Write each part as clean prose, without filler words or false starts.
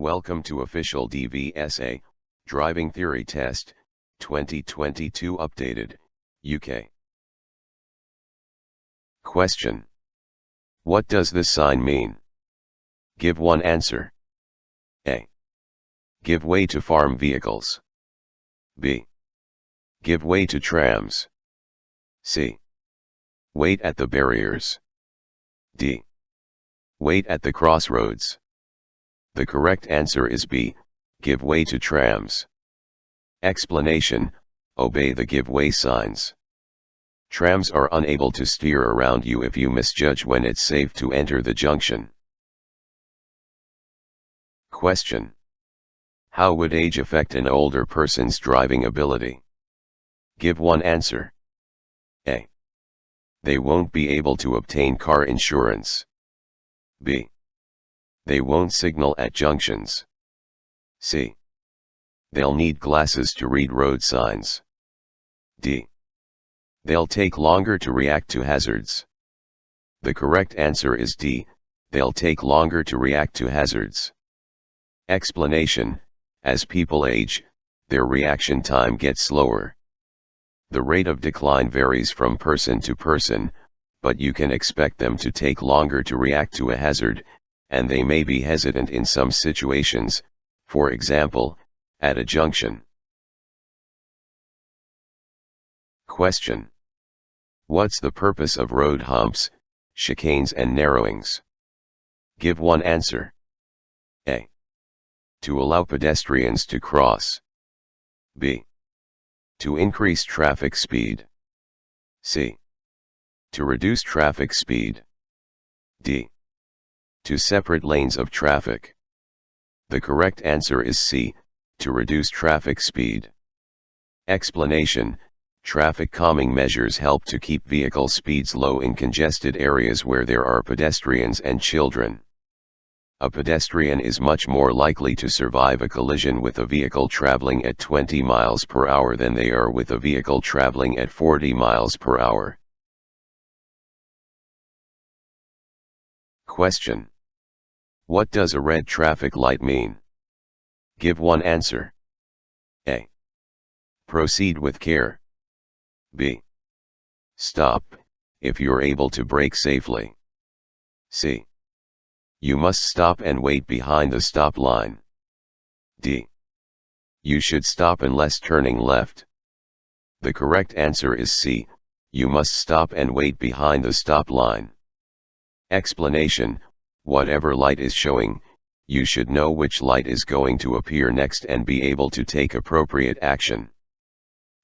Welcome to official DVSA, Driving Theory Test, 2022 updated, UK. Question. What does this sign mean? Give one answer. A. Give way to farm vehicles. B. Give way to trams. C. Wait at the barriers. D. Wait at the crossroads. The correct answer is B. Give way to trams. Explanation: obey the give way signs. Trams are unable to steer around you if you misjudge when it's safe to enter the junction. Question. How would age affect an older person's driving ability? Give one answer. A. They won't be able to obtain car insurance. B. They won't signal at junctions. C. They'll need glasses to read road signs. D. They'll take longer to react to hazards. The correct answer is D. They'll take longer to react to hazards. Explanation: as people age, their reaction time gets slower. The rate of decline varies from person to person, but you can expect them to take longer to react to a hazard, and they may be hesitant in some situations, for example, at a junction. Question. What's the purpose of road humps, chicanes and narrowings? Give one answer. A. To allow pedestrians to cross. B. To increase traffic speed. C. To reduce traffic speed. D. To separate lanes of traffic. The correct answer is C. To reduce traffic speed. Explanation: traffic calming measures help to keep vehicle speeds low in congested areas where there are pedestrians and children. A pedestrian is much more likely to survive a collision with a vehicle traveling at 20 miles per hour than they are with a vehicle traveling at 40 miles per hour. Question. What does a red traffic light mean? Give one answer. A. Proceed with care. B. Stop, if you're able to brake safely. C. You must stop and wait behind the stop line. D. You should stop unless turning left. The correct answer is C. You must stop and wait behind the stop line. Explanation: whatever light is showing, you should know which light is going to appear next and be able to take appropriate action.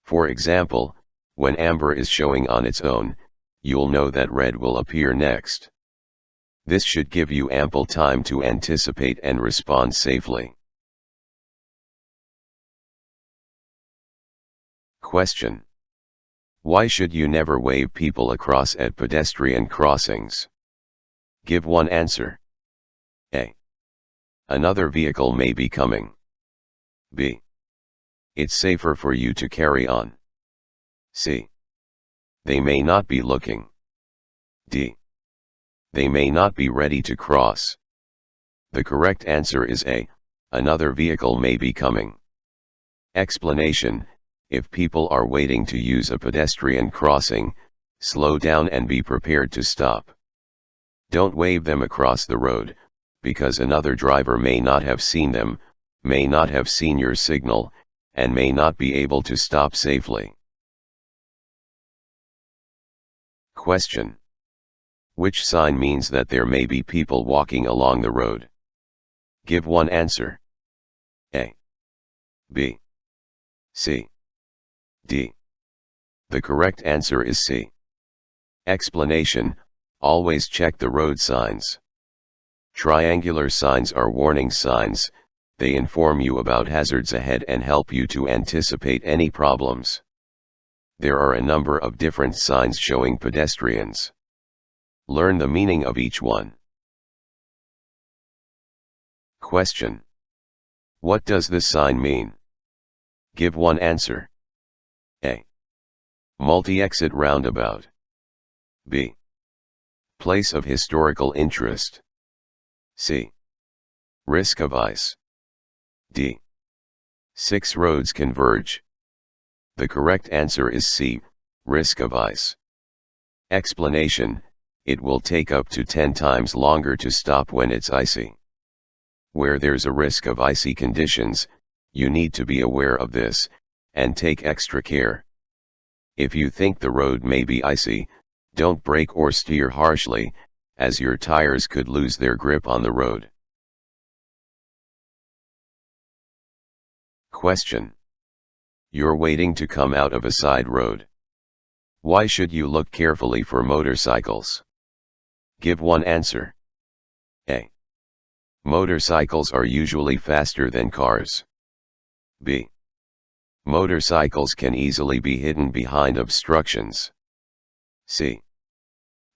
For example, when amber is showing on its own, you'll know that red will appear next. This should give you ample time to anticipate and respond safely. Question. Why should you never wave people across at pedestrian crossings? Give one answer. A. Another vehicle may be coming. B. It's safer for you to carry on. C. They may not be looking. D. They may not be ready to cross. The correct answer is A. Another vehicle may be coming. Explanation: if people are waiting to use a pedestrian crossing, slow down and be prepared to stop. Don't wave them across the road, because another driver may not have seen them, may not have seen your signal, and may not be able to stop safely. Question. Which sign means that there may be people walking along the road? Give one answer. A. B. C. D. The correct answer is C. Explanation: always check the road signs. Triangular signs are warning signs. They inform you about hazards ahead and help you to anticipate any problems. There are a number of different signs showing pedestrians. Learn the meaning of each one. Question. What does this sign mean? Give one answer. A. Multi-exit roundabout. B. Place of historical interest. C. Risk of ice. D. 6 roads converge. The correct answer is C. Risk of ice. Explanation: it will take up to 10 times longer to stop when it's icy. Where there's a risk of icy conditions, you need to be aware of this, and take extra care. If you think the road may be icy, don't brake or steer harshly, as your tires could lose their grip on the road. Question: you're waiting to come out of a side road. Why should you look carefully for motorcycles? Give one answer. A. Motorcycles are usually faster than cars. B. Motorcycles can easily be hidden behind obstructions. C.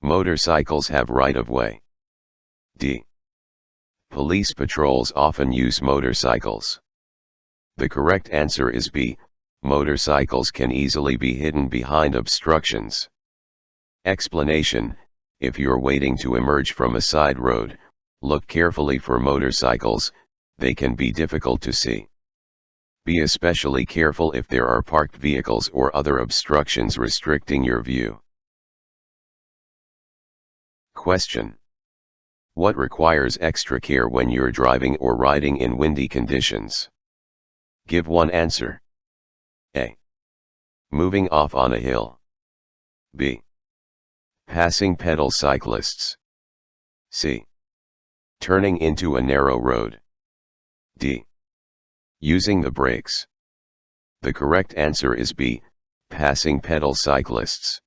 Motorcycles have right-of-way. D. Police patrols often use motorcycles. The correct answer is B. Motorcycles can easily be hidden behind obstructions. Explanation: if you're waiting to emerge from a side road, look carefully for motorcycles, they can be difficult to see. Be especially careful if there are parked vehicles or other obstructions restricting your view. Question: what requires extra care when you're driving or riding in windy conditions? Give one answer. A. Moving off on a hill. B. Passing pedal cyclists. C. Turning into a narrow road. D. Using the brakes. The correct answer is B. Passing pedal cyclists.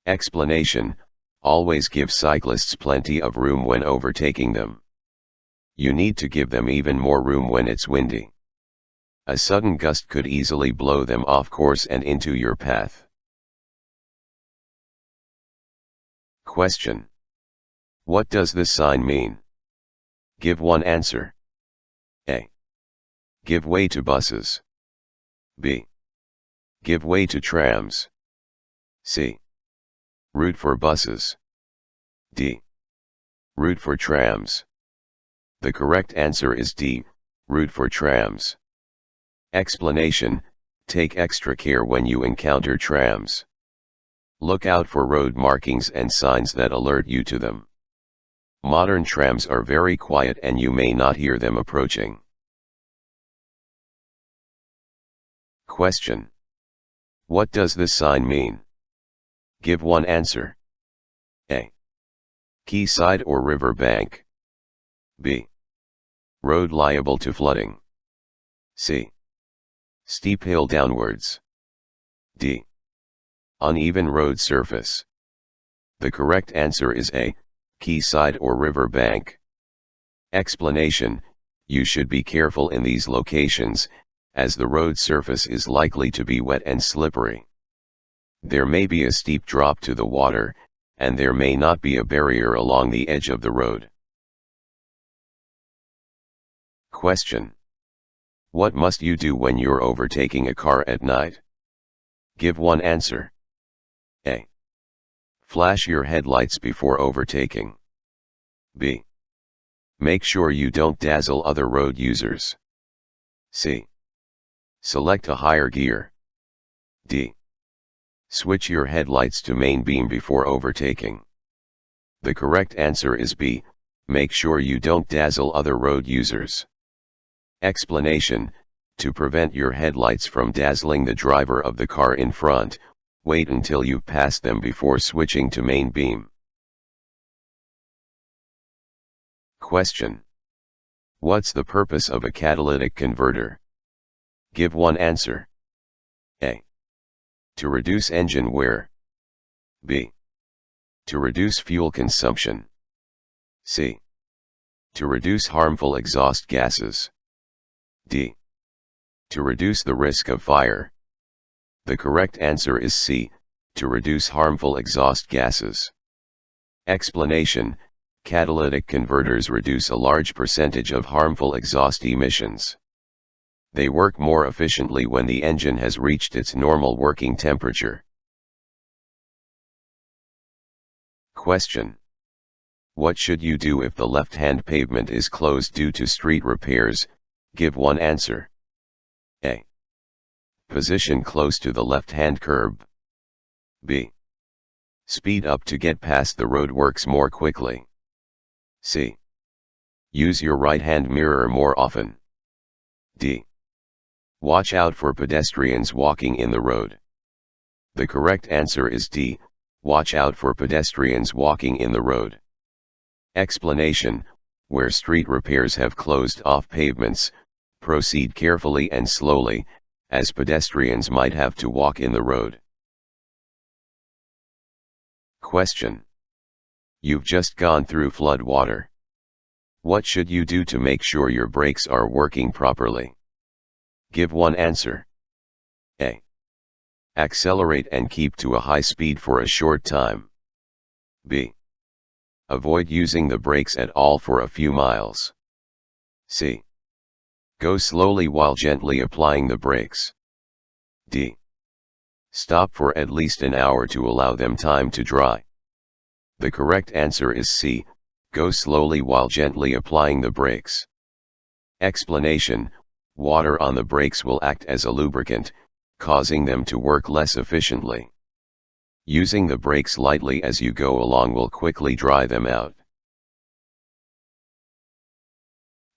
Explanation: always give cyclists plenty of room when overtaking them. You need to give them even more room when it's windy. A sudden gust could easily blow them off course and into your path. Question: what does this sign mean? Give one answer. A. Give way to buses. B. Give way to trams. C. Route for buses. D. Route for trams. The correct answer is D. Route for trams. Explanation: take extra care when you encounter trams. Look out for road markings and signs that alert you to them. Modern trams are very quiet and you may not hear them approaching. Question: what does this sign mean? Give one answer. A. Quayside or river bank. B. Road liable to flooding. C. Steep hill downwards. D. Uneven road surface. The correct answer is A. Quayside or river bank. Explanation: you should be careful in these locations, as the road surface is likely to be wet and slippery. There may be a steep drop to the water, and there may not be a barrier along the edge of the road. Question: what must you do when you're overtaking a car at night? Give one answer. A. Flash your headlights before overtaking. B. Make sure you don't dazzle other road users. C. Select a higher gear. D. Switch your headlights to main beam before overtaking. The correct answer is B. Make sure you don't dazzle other road users. Explanation: to prevent your headlights from dazzling the driver of the car in front, wait until you pass them before switching to main beam. Question: what's the purpose of a catalytic converter? Give one answer. A. To reduce engine wear. B. To reduce fuel consumption. C. To reduce harmful exhaust gases. D. To reduce the risk of fire. The correct answer is C. To reduce harmful exhaust gases. Explanation: catalytic converters reduce a large percentage of harmful exhaust emissions. They work more efficiently when the engine has reached its normal working temperature. Question: what should you do if the left-hand pavement is closed due to street repairs, Give one answer. A. Position close to the left-hand curb. B. Speed up to get past the roadworks more quickly. C. Use your right-hand mirror more often. D. Watch out for pedestrians walking in the road. The correct answer is D. Watch out for pedestrians walking in the road. Explanation: where street repairs have closed off pavements, proceed carefully and slowly, as pedestrians might have to walk in the road. Question: you've just gone through flood water. What should you do to make sure your brakes are working properly? Give one answer. A. Accelerate and keep to a high speed for a short time. B. Avoid using the brakes at all for a few miles. C. Go slowly while gently applying the brakes. D. Stop for at least an hour to allow them time to dry. The correct answer is C. Go slowly while gently applying the brakes. Explanation: water on the brakes will act as a lubricant, causing them to work less efficiently. Using the brakes lightly as you go along will quickly dry them out.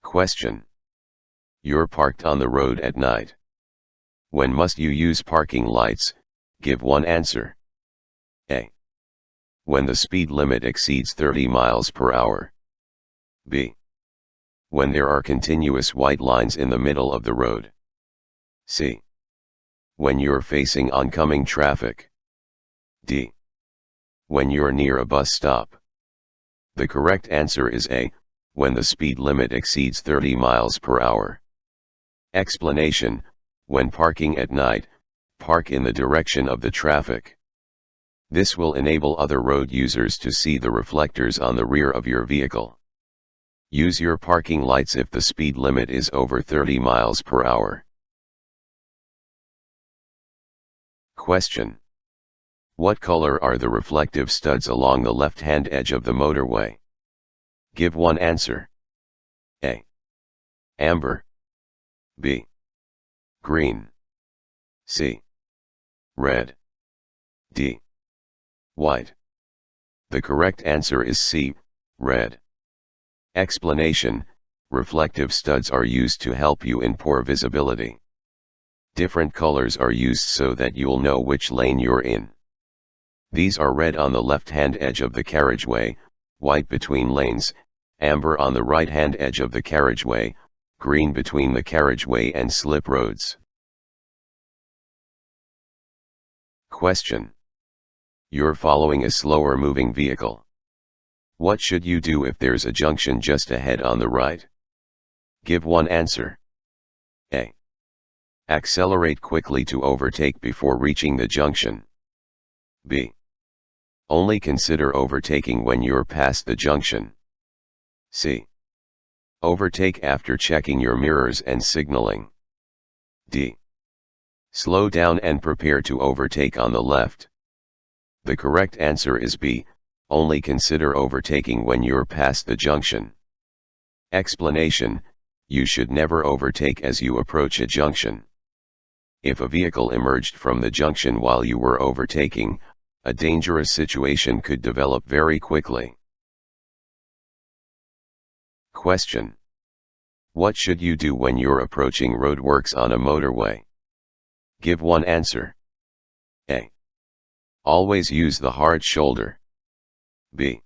Question: you're parked on the road at night. When must you use parking lights? Give one answer. A. When the speed limit exceeds 30 miles per hour. B. When there are continuous white lines in the middle of the road. C. When you're facing oncoming traffic. D. When you're near a bus stop. The correct answer is A. When the speed limit exceeds 30 miles per hour. Explanation: when parking at night, park in the direction of the traffic. This will enable other road users to see the reflectors on the rear of your vehicle. Use your parking lights if the speed limit is over 30 miles per hour. Question: what color are the reflective studs along the left-hand edge of the motorway? Give one answer. A. Amber. B. Green. C. Red. D. White. The correct answer is C. Red. Explanation: reflective studs are used to help you in poor visibility. Different colors are used so that you'll know which lane you're in. These are red on the left-hand edge of the carriageway, white between lanes, amber on the right-hand edge of the carriageway, green between the carriageway and slip roads. Question: you're following a slower moving vehicle. What should you do if there's a junction just ahead on the right? Give one answer. A. Accelerate quickly to overtake before reaching the junction. B. Only consider overtaking when you're past the junction. C. Overtake after checking your mirrors and signaling. D. Slow down and prepare to overtake on the left. The correct answer is B. Only consider overtaking when you're past the junction. Explanation: you should never overtake as you approach a junction. If a vehicle emerged from the junction while you were overtaking, a dangerous situation could develop very quickly. Question: what should you do when you're approaching roadworks on a motorway? Give one answer. A. Always use the hard shoulder. B.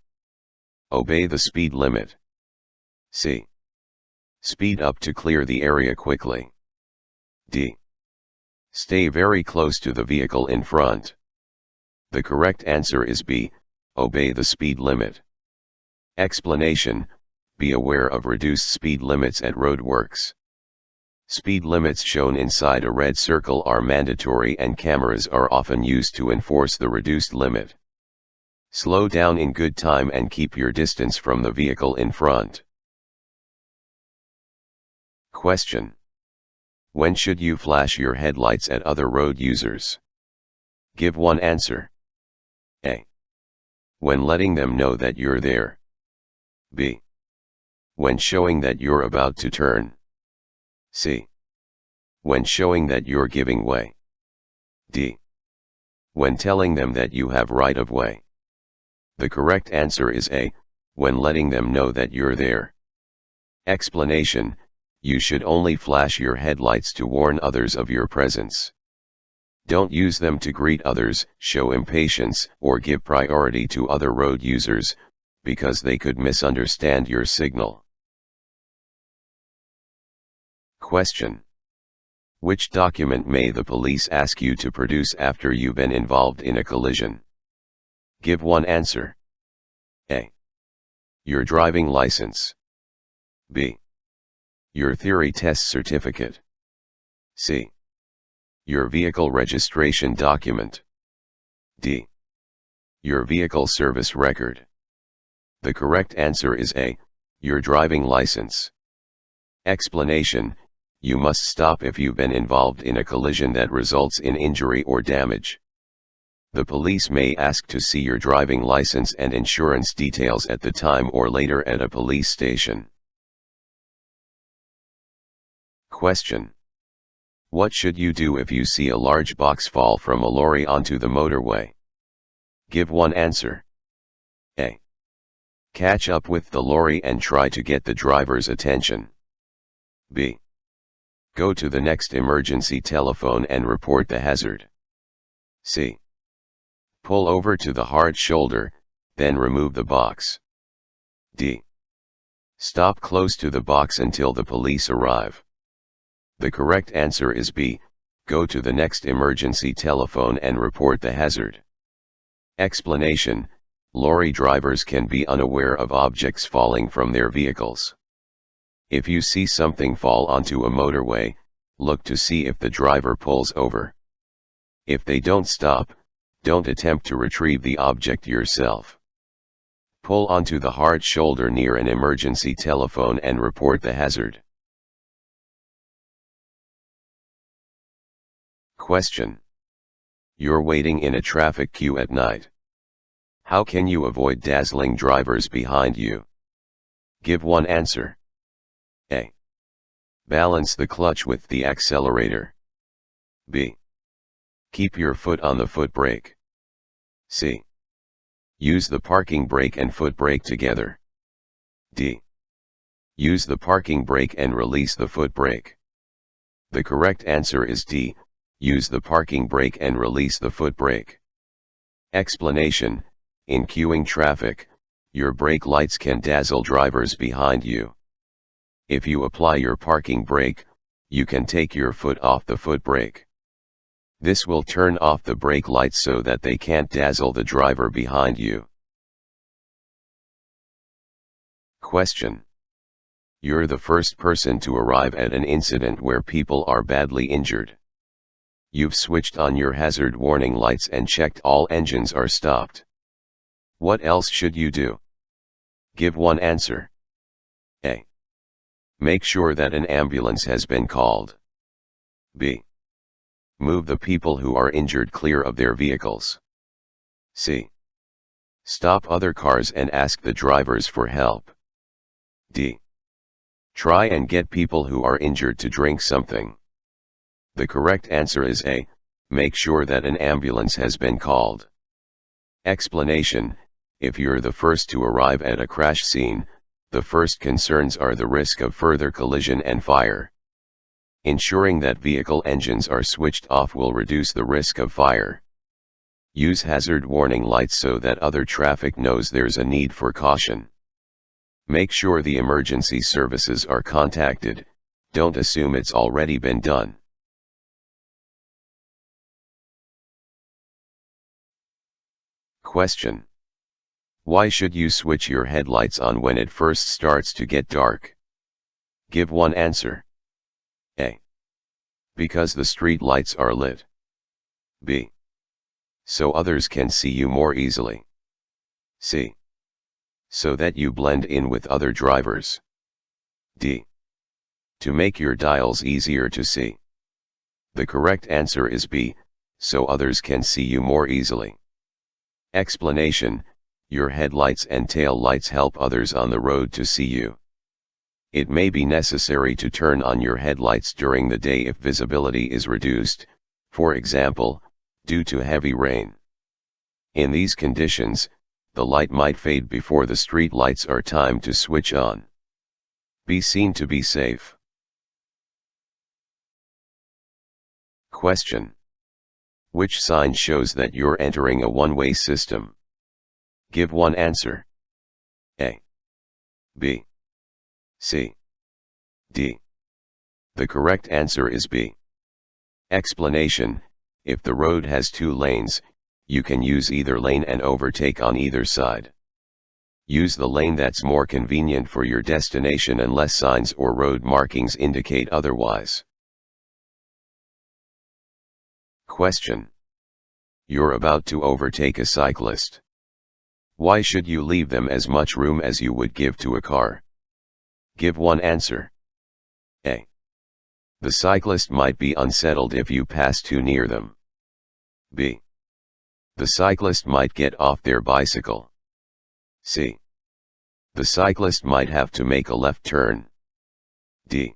Obey the speed limit. C. Speed up to clear the area quickly. D. Stay very close to the vehicle in front. The correct answer is B. Obey the speed limit. Explanation: be aware of reduced speed limits at roadworks. Speed limits shown inside a red circle are mandatory and cameras are often used to enforce the reduced limit. Slow down in good time and keep your distance from the vehicle in front. Question: when should you flash your headlights at other road users? Give one answer. A. When letting them know that you're there. B. When showing that you're about to turn. C. When showing that you're giving way. D. When telling them that you have right of way. The correct answer is A. When letting them know that you're there. Explanation: you should only flash your headlights to warn others of your presence. Don't use them to greet others, show impatience, or give priority to other road users, because they could misunderstand your signal. Question: which document may the police ask you to produce after you've been involved in a collision? Give one answer. A. Your driving license. B. Your theory test certificate. C. Your vehicle registration document. D. Your vehicle service record. The correct answer is A. Your driving license. Explanation: you must stop if you've been involved in a collision that results in injury or damage. The police may ask to see your driving license and insurance details at the time or later at a police station. Question: what should you do if you see a large box fall from a lorry onto the motorway? Give one answer. A. Catch up with the lorry and try to get the driver's attention. B. Go to the next emergency telephone and report the hazard. C. Pull over to the hard shoulder, then remove the box. D. Stop close to the box until the police arrive. The correct answer is B. Go to the next emergency telephone and report the hazard. Explanation: lorry drivers can be unaware of objects falling from their vehicles. If you see something fall onto a motorway, look to see if the driver pulls over. If they don't stop, don't attempt to retrieve the object yourself. Pull onto the hard shoulder near an emergency telephone and report the hazard. Question: you're waiting in a traffic queue at night. How can you avoid dazzling drivers behind you? Give one answer. A. Balance the clutch with the accelerator. B. Keep your foot on the foot brake. C. Use the parking brake and foot brake together. D. Use the parking brake and release the foot brake. The correct answer is D. Use the parking brake and release the foot brake. Explanation: in queuing traffic, your brake lights can dazzle drivers behind you. If you apply your parking brake, you can take your foot off the foot brake. This will turn off the brake lights so that they can't dazzle the driver behind you. Question: you're the first person to arrive at an incident where people are badly injured. You've switched on your hazard warning lights and checked all engines are stopped. What else should you do? Give one answer. A. Make sure that an ambulance has been called. B. Move the people who are injured clear of their vehicles. C. Stop other cars and ask the drivers for help. D. Try and get people who are injured to drink something. The correct answer is A. Make sure that an ambulance has been called. Explanation: if you're the first to arrive at a crash scene, the first concerns are the risk of further collision and fire. Ensuring that vehicle engines are switched off will reduce the risk of fire. Use hazard warning lights so that other traffic knows there's a need for caution. Make sure the emergency services are contacted. Don't assume it's already been done. Question: why should you switch your headlights on when it first starts to get dark? Give one answer. A. Because the street lights are lit. B. So others can see you more easily. C. So that you blend in with other drivers. D. To make your dials easier to see. The correct answer is B. So others can see you more easily. Explanation: your headlights and tail lights help others on the road to see you. It may be necessary to turn on your headlights during the day if visibility is reduced, for example, due to heavy rain. In these conditions, the light might fade before the street lights are timed to switch on. Be seen to be safe. Question: which sign shows that you're entering a one-way system? Give one answer. A, B, C, D. The correct answer is B. Explanation: if the road has two lanes, you can use either lane and overtake on either side. Use the lane that's more convenient for your destination unless signs or road markings indicate otherwise. Question: you're about to overtake a cyclist. Why should you leave them as much room as you would give to a car? Give one answer. A. The cyclist might be unsettled if you pass too near them. B. The cyclist might get off their bicycle. C. The cyclist might have to make a left turn. D.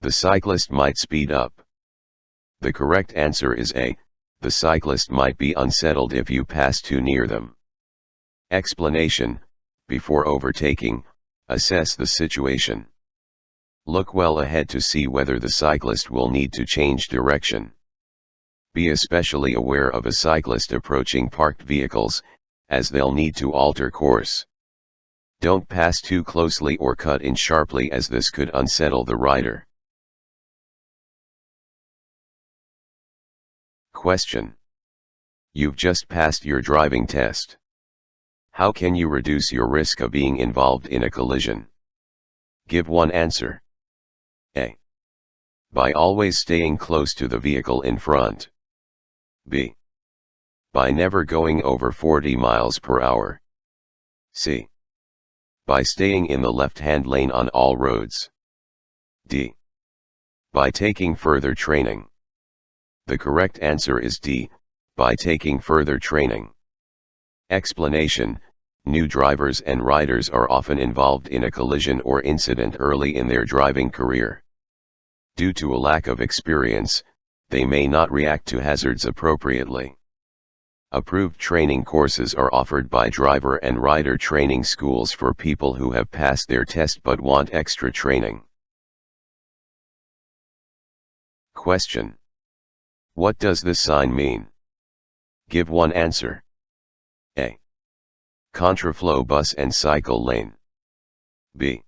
The cyclist might speed up. The correct answer is A. The cyclist might be unsettled if you pass too near them. Explanation: before overtaking, assess the situation. Look well ahead to see whether the cyclist will need to change direction. Be especially aware of a cyclist approaching parked vehicles, as they'll need to alter course. Don't pass too closely or cut in sharply, as this could unsettle the rider. Question: you've just passed your driving test. How can you reduce your risk of being involved in a collision? Give one answer. A. By always staying close to the vehicle in front. B. By never going over 40 miles per hour. C. By staying in the left-hand lane on all roads. D. By taking further training. The correct answer is D. By taking further training. Explanation: new drivers and riders are often involved in a collision or incident early in their driving career. Due to a lack of experience, they may not react to hazards appropriately. Approved training courses are offered by driver and rider training schools for people who have passed their test but want extra training. Question: what does this sign mean? Give one answer. A. Contraflow bus and cycle lane. B.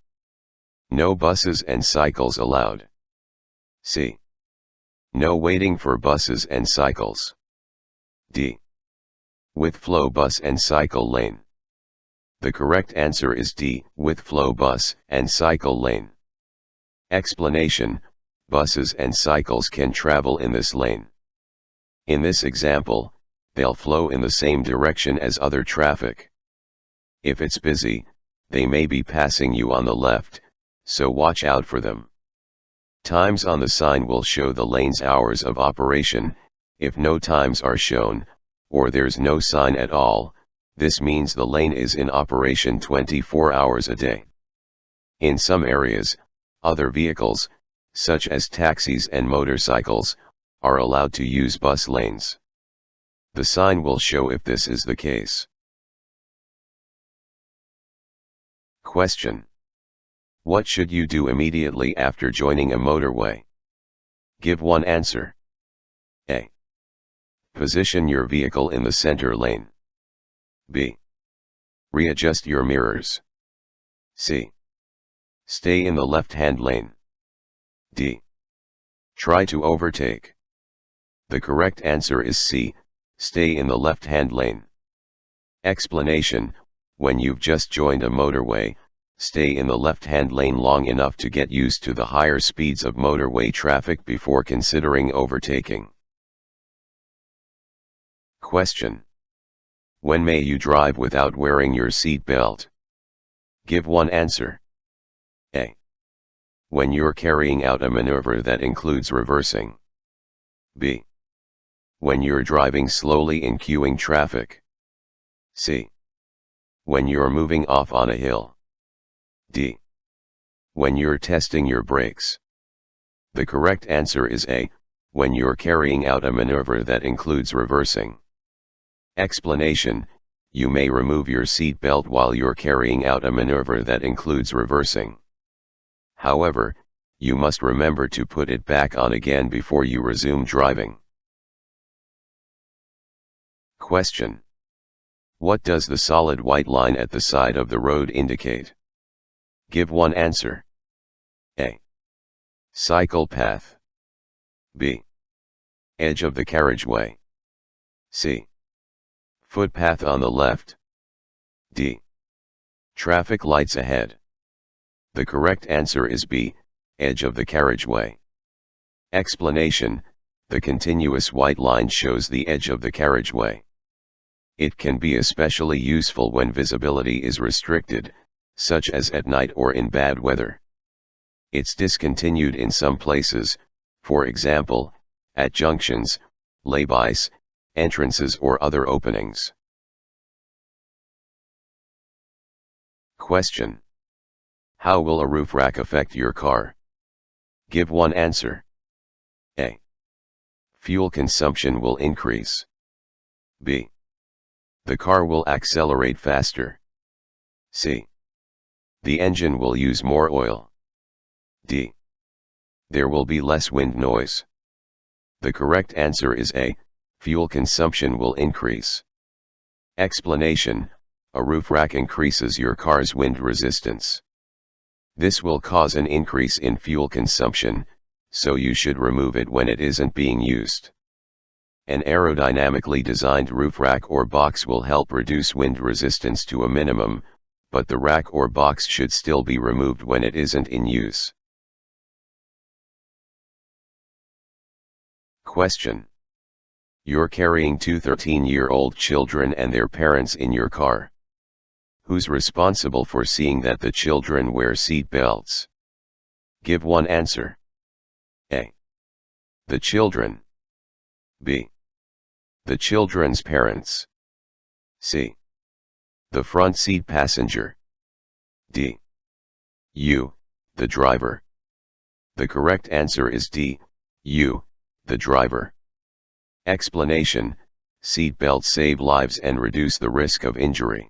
No buses and cycles allowed. C. No waiting for buses and cycles. D. With flow bus and cycle lane. The correct answer is D. With flow bus and cycle lane. Explanation: buses and cycles can travel in this lane. In this example, they'll flow in the same direction as other traffic. If it's busy, they may be passing you on the left, so watch out for them. Times on the sign will show the lane's hours of operation. If no times are shown, or there's no sign at all, this means the lane is in operation 24 hours a day. In some areas, other vehicles, such as taxis and motorcycles, are allowed to use bus lanes. The sign will show if this is the case. Question: what should you do immediately after joining a motorway? Give one answer. A. Position your vehicle in the center lane. B. Readjust your mirrors. C. Stay in the left-hand lane. D. Try to overtake. The correct answer is C. Stay in the left-hand lane. Explanation: when you've just joined a motorway, stay in the left-hand lane long enough to get used to the higher speeds of motorway traffic before considering overtaking. Question: when may you drive without wearing your seat belt? Give one answer. A. When you're carrying out a maneuver that includes reversing. B. When you're driving slowly in queuing traffic. C. When you're moving off on a hill. D. When you're testing your brakes. The correct answer is A, when you're carrying out a maneuver that includes reversing. Explanation: you may remove your seat belt while you're carrying out a maneuver that includes reversing. However, you must remember to put it back on again before you resume driving. Question: what does the solid white line at the side of the road indicate? Give one answer. A. Cycle path. B. Edge of the carriageway. C. Footpath on the left. D. Traffic lights ahead. The correct answer is B, edge of the carriageway. Explanation: the continuous white line shows the edge of the carriageway. It can be especially useful when visibility is restricted, such as at night or in bad weather. It's discontinued in some places, for example, at junctions, laybys, entrances or other openings. Question: how will a roof rack affect your car? Give one answer. A. Fuel consumption will increase. B. The car will accelerate faster. C. The engine will use more oil. D. There will be less wind noise. The correct answer is A, fuel consumption will increase. Explanation: a roof rack increases your car's wind resistance. This will cause an increase in fuel consumption, so you should remove it when it isn't being used. An aerodynamically designed roof rack or box will help reduce wind resistance to a minimum, but the rack or box should still be removed when it isn't in use. Question: you're carrying two 13-year-old children and their parents in your car. Who's responsible for seeing that the children wear seat belts? Give one answer. A. The children. B. The children's parents. C. The front seat passenger. D. You, the driver. The correct answer is D, you, the driver. Explanation: seat belts save lives and reduce the risk of injury.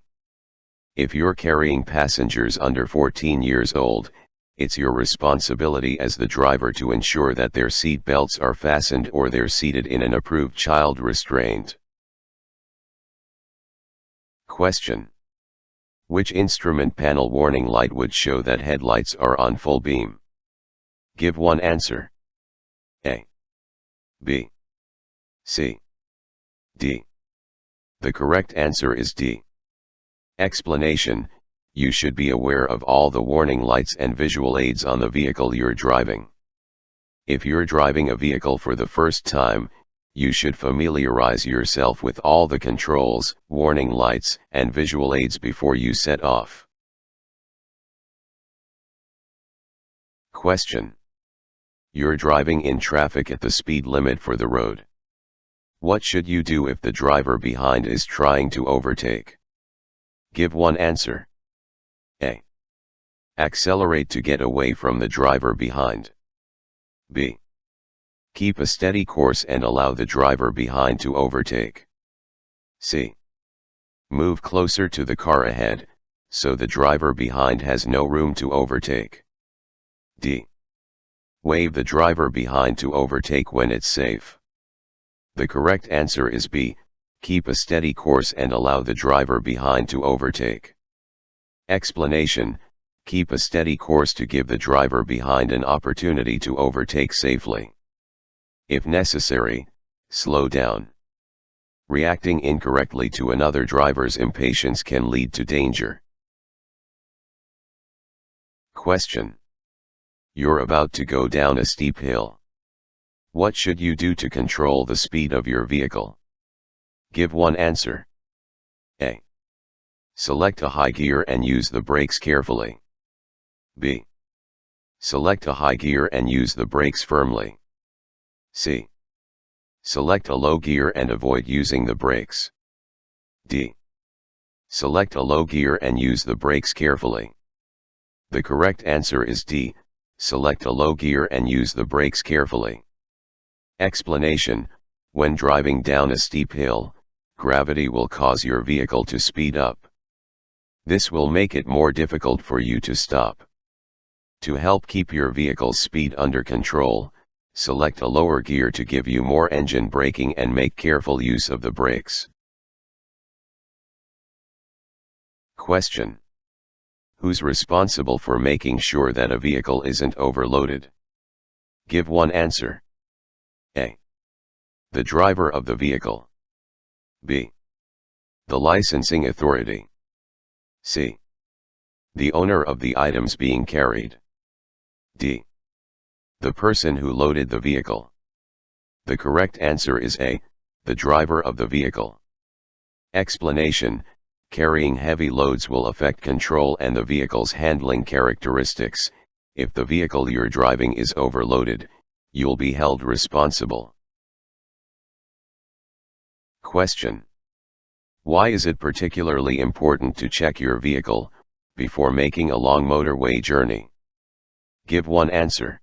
If you're carrying passengers under 14 years old, it's your responsibility as the driver to ensure that their seat belts are fastened or they're seated in an approved child restraint. Question: which instrument panel warning light would show that headlights are on full beam? Give one answer. A. B. C. D. The correct answer is D. Explanation: you should be aware of all the warning lights and visual aids on the vehicle you're driving. If you're driving a vehicle for the first time, you should familiarize yourself with all the controls, warning lights, and visual aids before you set off. Question: you're driving in traffic at the speed limit for the road. What should you do if the driver behind is trying to overtake? Give one answer. A. Accelerate to get away from the driver behind. B. Keep a steady course and allow the driver behind to overtake. C. Move closer to the car ahead, so the driver behind has no room to overtake. D. Wave the driver behind to overtake when it's safe. The correct answer is B, keep a steady course and allow the driver behind to overtake. Explanation: keep a steady course to give the driver behind an opportunity to overtake safely. If necessary, slow down. Reacting incorrectly to another driver's impatience can lead to danger. Question: you're about to go down a steep hill. What should you do to control the speed of your vehicle? Give one answer. A. Select a high gear and use the brakes carefully. B. Select a high gear and use the brakes firmly. C. Select a low gear and avoid using the brakes. D. Select a low gear and use the brakes carefully. The correct answer is D. Select a low gear and use the brakes carefully. Explanation: when driving down a steep hill, gravity will cause your vehicle to speed up. This will make it more difficult for you to stop. To help keep your vehicle's speed under control, select a lower gear to give you more engine braking and make careful use of the brakes. Question: who's responsible for making sure that a vehicle isn't overloaded? Give one answer. A. The driver of the vehicle. B. The licensing authority. C. The owner of the items being carried. D. The person who loaded the vehicle. The correct answer is A. The driver of the vehicle. Explanation: carrying heavy loads will affect control and the vehicle's handling characteristics. If the vehicle you're driving is overloaded, you'll be held responsible. Question: why is it particularly important to check your vehicle before making a long motorway journey? Give one answer.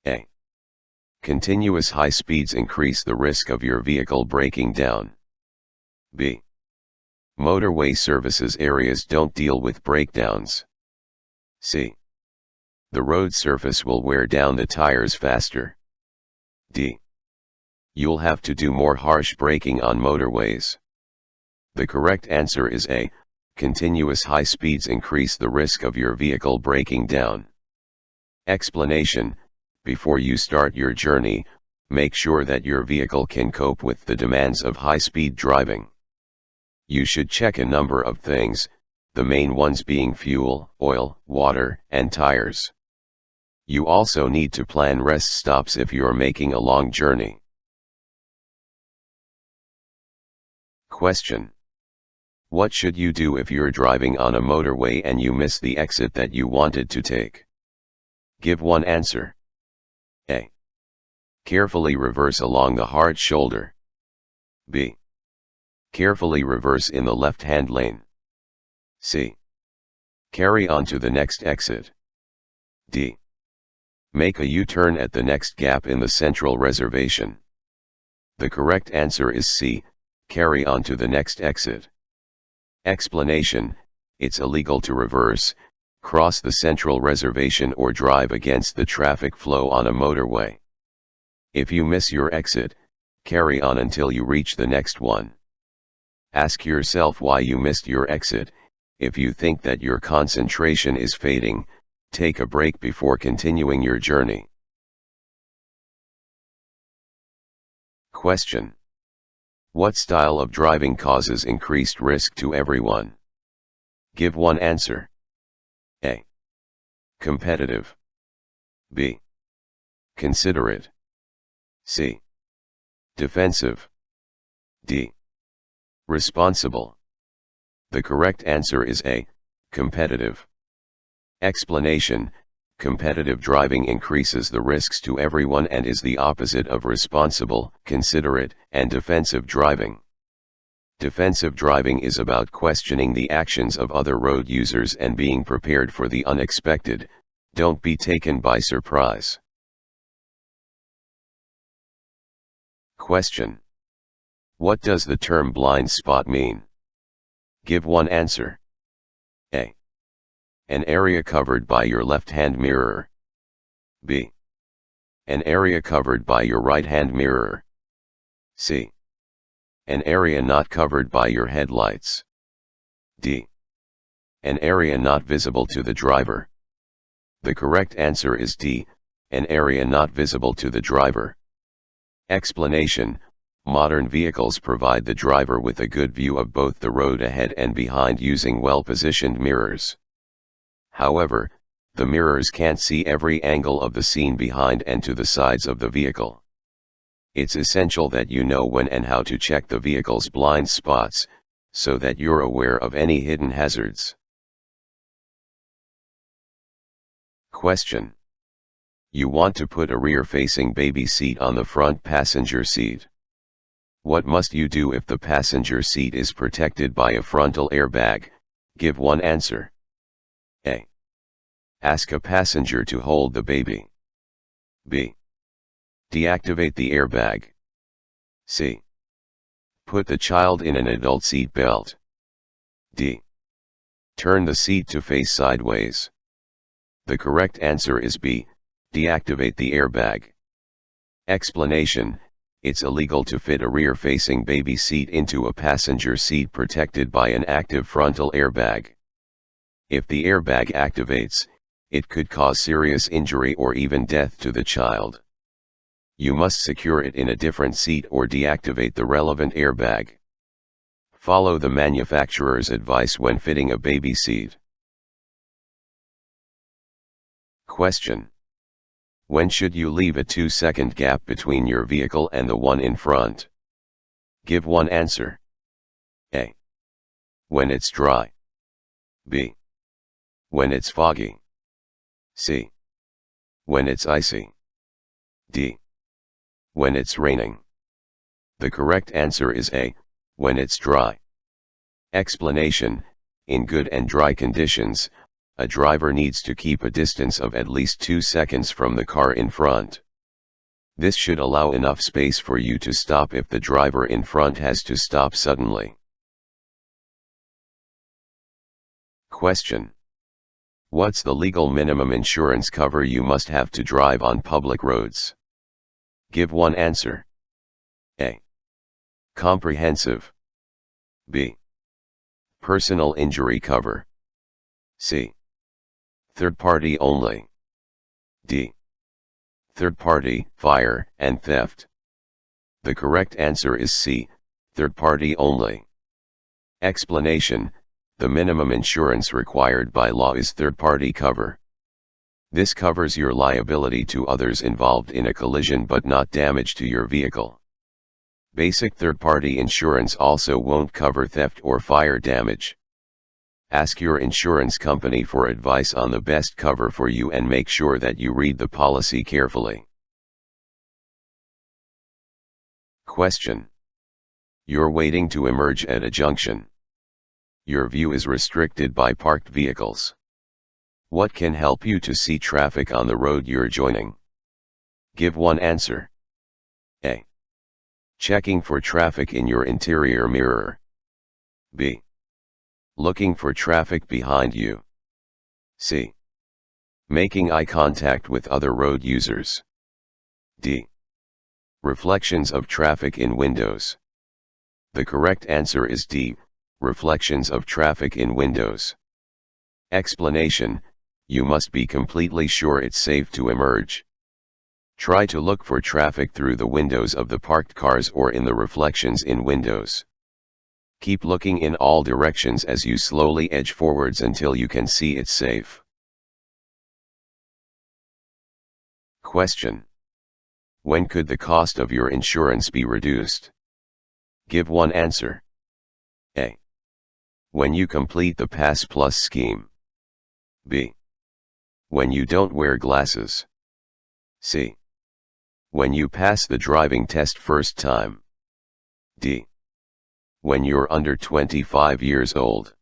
A. Continuous high speeds increase the risk of your vehicle breaking down. B. Motorway services areas don't deal with breakdowns. C. The road surface will wear down the tires faster. D. You'll have to do more harsh braking on motorways. The correct answer is A. Continuous high speeds increase the risk of your vehicle breaking down. Explanation: before you start your journey, make sure that your vehicle can cope with the demands of high-speed driving. You should check a number of things, the main ones being fuel, oil, water, and tires. You also need to plan rest stops if you're making a long journey. Question: what should you do if you're driving on a motorway and you miss the exit that you wanted to take? Give one answer. A. Carefully reverse along the hard shoulder. B. Carefully reverse in the left-hand lane. C. Carry on to the next exit. D. Make a U-turn at the next gap in the central reservation. The correct answer is C. Carry on to the next exit. Explanation: it's illegal to reverse, cross the central reservation or drive against the traffic flow on a motorway. If you miss your exit, carry on until you reach the next one. Ask yourself why you missed your exit. If you think that your concentration is fading, take a break before continuing your journey. Question: what style of driving causes increased risk to everyone? Give one answer. A. Competitive. B. Considerate. C. Defensive. D. Responsible. The correct answer is A. Competitive. Explanation: competitive driving increases the risks to everyone and is the opposite of responsible, considerate, and defensive driving. Defensive driving is about questioning the actions of other road users and being prepared for the unexpected. Don't be taken by surprise. Question: what does the term blind spot mean? Give one answer. A. An area covered by your left-hand mirror. B. An area covered by your right-hand mirror. C. An area not covered by your headlights. D. An area not visible to the driver. The correct answer is D. An area not visible to the driver. Explanation: modern vehicles provide the driver with a good view of both the road ahead and behind using well-positioned mirrors. However, the mirrors can't see every angle of the scene behind and to the sides of the vehicle. It's essential that you know when and how to check the vehicle's blind spots, so that you're aware of any hidden hazards. Question: you want to put a rear-facing baby seat on the front passenger seat. What must you do if the passenger seat is protected by a frontal airbag? Give one answer. A. Ask a passenger to hold the baby. B. Deactivate the airbag. C. Put the child in an adult seat belt. D. Turn the seat to face sideways. The correct answer is B. Deactivate the airbag. Explanation: it's illegal to fit a rear-facing baby seat into a passenger seat protected by an active frontal airbag. If the airbag activates, it could cause serious injury or even death to the child. You must secure it in a different seat or deactivate the relevant airbag. Follow the manufacturer's advice when fitting a baby seat. Question: when should you leave a 2-second gap between your vehicle and the one in front? Give one answer. A. When it's dry. B. When it's foggy. C. When it's icy. D. When it's raining. The correct answer is A. When it's dry. Explanation: in good and dry conditions, a driver needs to keep a distance of at least 2 seconds from the car in front. This should allow enough space for you to stop if the driver in front has to stop suddenly. Question: what's the legal minimum insurance cover you must have to drive on public roads? Give one answer. A. Comprehensive. B. Personal injury cover. C. Third party only. D. Third party, fire, and theft. The correct answer is C. Third party only. Explanation: the minimum insurance required by law is third party cover. This covers your liability to others involved in a collision but not damage to your vehicle. Basic third party insurance also won't cover theft or fire damage. Ask your insurance company for advice on the best cover for you and make sure that you read the policy carefully. Question: you're waiting to emerge at a junction. Your view is restricted by parked vehicles. What can help you to see traffic on the road you're joining? Give one answer. A. Checking for traffic in your interior mirror. B. Looking for traffic behind you. C. Making eye contact with other road users. D. Reflections of traffic in windows. The correct answer is D. Reflections of traffic in windows. Explanation: you must be completely sure it's safe to emerge. Try to look for traffic through the windows of the parked cars or in the reflections in windows. Keep looking in all directions as you slowly edge forwards until you can see it's safe. Question: when could the cost of your insurance be reduced? Give one answer. A. When you complete the Pass Plus scheme. B. When you don't wear glasses. C. When you pass the driving test first time. D. When you're under 25 years old.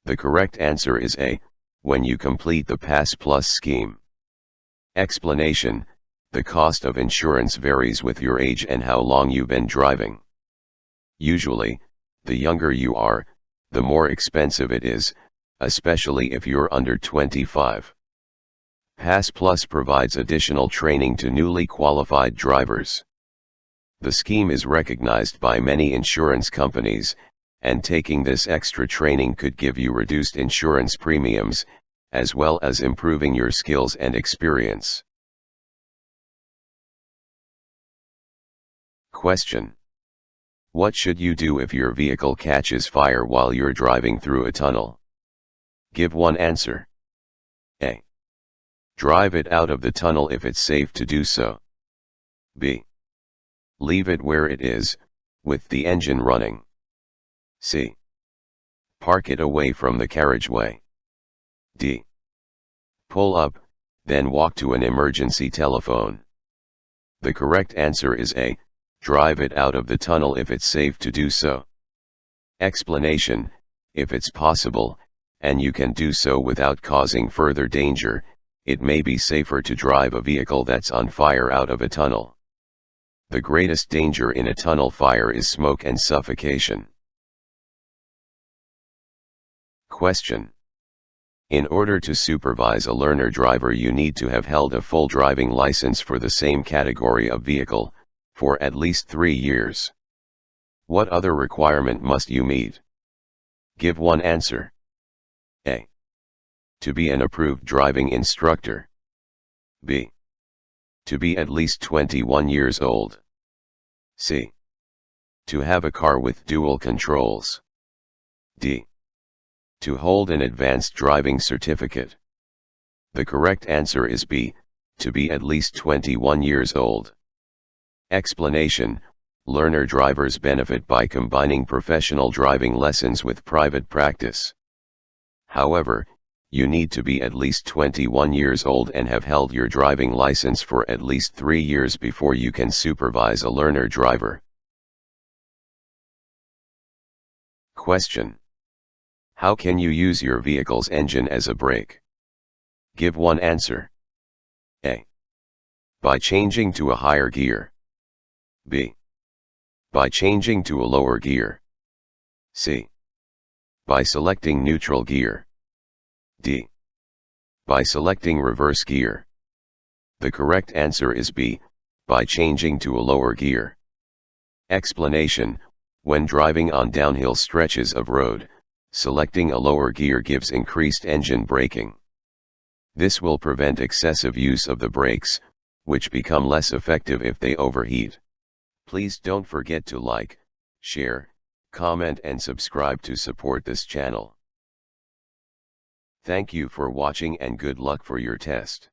The correct answer is A. When you complete the Pass Plus scheme. Explanation: the cost of insurance varies with your age and how long you've been driving. Usually, the younger you are, the more expensive it is, especially if you're under 25. Pass Plus provides additional training to newly qualified drivers. The scheme is recognized by many insurance companies, and taking this extra training could give you reduced insurance premiums, as well as improving your skills and experience. Question: what should you do if your vehicle catches fire while you're driving through a tunnel? Give one answer. A. Drive it out of the tunnel if it's safe to do so. B. Leave it where it is, with the engine running. C. Park it away from the carriageway. D. Pull up, then walk to an emergency telephone. The correct answer is A. Drive it out of the tunnel if it's safe to do so. Explanation: if it's possible, and you can do so without causing further danger, it may be safer to drive a vehicle that's on fire out of a tunnel. The greatest danger in a tunnel fire is smoke and suffocation. Question. In order to supervise a learner driver, you need to have held a full driving license for the same category of vehicle, for at least 3 years. What other requirement must you meet? Give one answer. A. To be an approved driving instructor. B. To be at least 21 years old. C. To have a car with dual controls. D. To hold an advanced driving certificate. The correct answer is B. To be at least 21 years old. Explanation. Learner drivers benefit by combining professional driving lessons with private practice. However, you need to be at least 21 years old and have held your driving license for at least 3 years before you can supervise a learner driver. Question. How can you use your vehicle's engine as a brake? Give one answer. A. By changing to a higher gear. B. By changing to a lower gear. C. By selecting neutral gear. D. By selecting reverse gear. The correct answer is B. By changing to a lower gear. Explanation. When driving on downhill stretches of road, selecting a lower gear gives increased engine braking. This will prevent excessive use of the brakes, which become less effective if they overheat. Please don't forget to like, share, comment and subscribe to support this channel. Thank you for watching and good luck for your test.